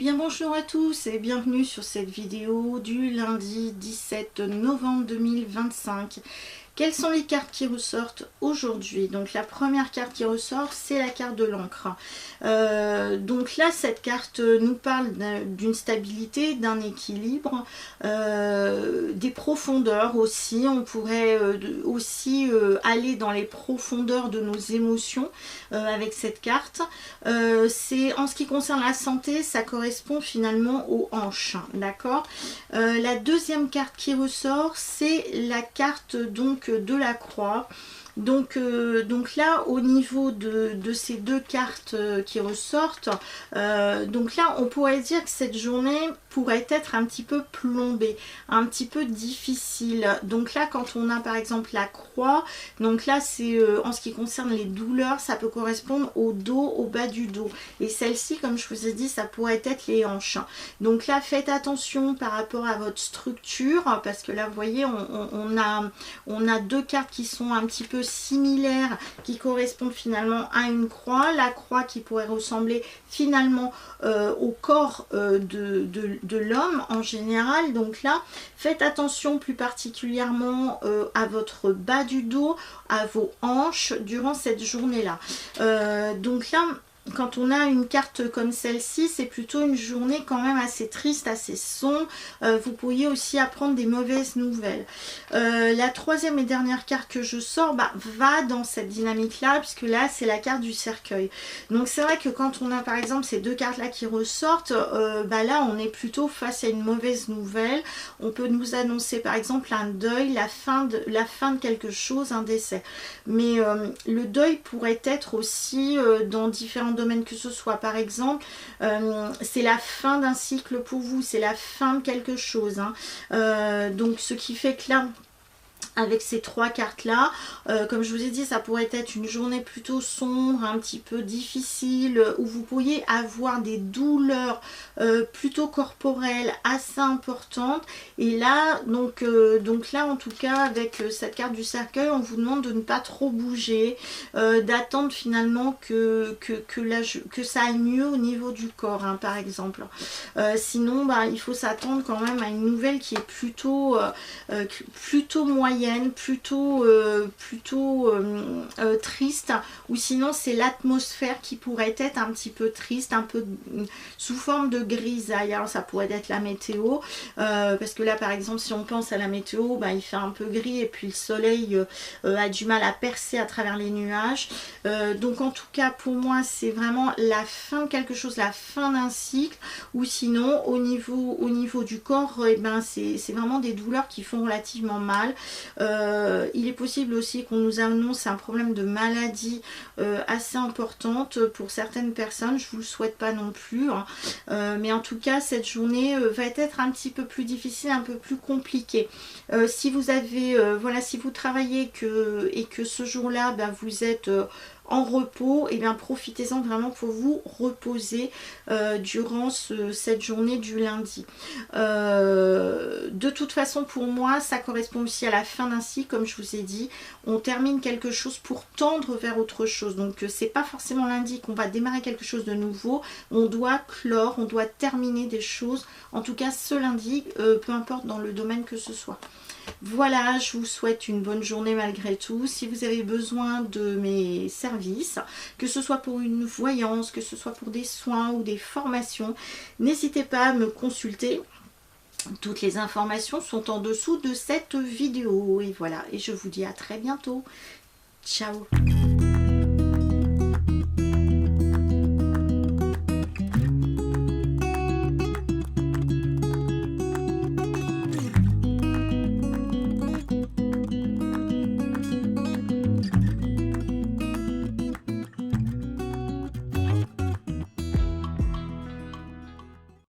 bien bonjour à tous et bienvenue sur cette vidéo du lundi 17 novembre 2025. Quelles sont les cartes qui ressortent aujourd'hui? Donc la première carte qui ressort, c'est la carte de l'encre. Donc là, cette carte nous parle d'une stabilité, d'un équilibre, des profondeurs aussi. On pourrait aussi aller dans les profondeurs de nos émotions avec cette carte. C'est en ce qui concerne la santé, ça correspond finalement aux hanches, d'accord. La deuxième carte qui ressort, c'est la carte donc de la croix. Donc là, au niveau de ces deux cartes qui ressortent, donc là, on pourrait dire que cette journée pourrait être un petit peu plombée, un petit peu difficile. Donc là, quand on a par exemple la croix, donc là, c'est en ce qui concerne les douleurs, ça peut correspondre au dos, au bas du dos. Et celle-ci, comme je vous ai dit, ça pourrait être les hanches. Donc là, faites attention par rapport à votre structure, parce que là, vous voyez, on a deux cartes qui sont un petit peu similaires, qui correspondent finalement à une croix. La croix qui pourrait ressembler finalement au corps de l'homme en général. Donc là, faites attention plus particulièrement à votre bas du dos, à vos hanches durant cette journée-là. Donc là, quand on a une carte comme celle-ci, c'est plutôt une journée quand même assez triste, assez sombre. Vous pourriez aussi apprendre des mauvaises nouvelles. La troisième et dernière carte que je sors va dans cette dynamique-là, puisque là, c'est la carte du cercueil. Donc c'est vrai que quand on a par exemple ces deux cartes-là qui ressortent, là, on est plutôt face à une mauvaise nouvelle. On peut nous annoncer par exemple un deuil, la fin de quelque chose, un décès. Mais le deuil pourrait être aussi dans différents domaines que ce soit. Par exemple, c'est la fin d'un cycle pour vous, c'est la fin de quelque chose. Donc ce qui fait que là, avec ces trois cartes là, comme je vous ai dit, ça pourrait être une journée plutôt sombre, un petit peu difficile, où vous pourriez avoir des douleurs plutôt corporelles assez importantes. Et là, donc là en tout cas, avec cette carte du cercueil, on vous demande de ne pas trop bouger, d'attendre finalement que ça aille mieux au niveau du corps, par exemple. Sinon, il faut s'attendre quand même à une nouvelle qui est plutôt moyenne, plutôt triste, ou sinon c'est l'atmosphère qui pourrait être un petit peu triste, un peu sous forme de grisaille. Alors ça pourrait être la météo, parce que là par exemple, si on pense à la météo, il fait un peu gris et puis le soleil a du mal à percer à travers les nuages. Donc en tout cas pour moi, c'est vraiment la fin de quelque chose, la fin d'un cycle, ou sinon au niveau du corps, c'est vraiment des douleurs qui font relativement mal. Il est possible aussi qu'on nous annonce un problème de maladie assez importante pour certaines personnes. Je ne vous le souhaite pas non plus, mais en tout cas cette journée va être un petit peu plus difficile, un peu plus compliquée. Si vous avez si vous travaillez et que ce jour-là vous êtes en repos, et bien profitez-en vraiment pour vous reposer durant cette journée du lundi. De toute façon, pour moi, ça correspond aussi à la fin d'un cycle, comme je vous ai dit. On termine quelque chose pour tendre vers autre chose. Donc c'est pas forcément lundi qu'on va démarrer quelque chose de nouveau. On doit clore, on doit terminer des choses. En tout cas, ce lundi, peu importe dans le domaine que ce soit. Voilà, je vous souhaite une bonne journée malgré tout. Si vous avez besoin de mes services, que ce soit pour une voyance, que ce soit pour des soins ou des formations, n'hésitez pas à me consulter. Toutes les informations sont en dessous de cette vidéo. Et voilà, et je vous dis à très bientôt. Ciao.